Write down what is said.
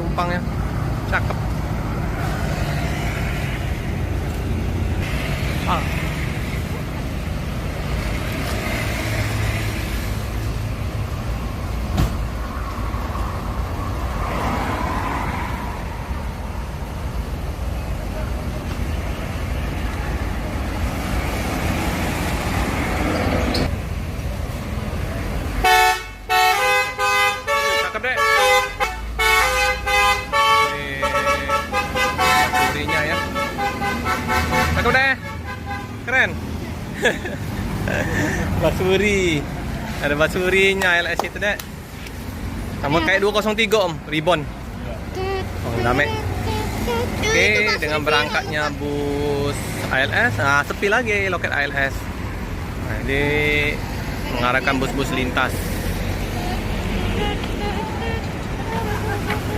penumpangnya. Cakep. Ah. Cakep deh. Basurinya ya. Cakep deh. Keren. Basuri. Ada basurinya LS itu deh. Sama kayak 203 Om, Ribbon. Oh, dame. Oke, dengan berangkatnya bus ALS, nah sepi lagi loket ALS. Nah, ini mengarahkan bus-bus lintas.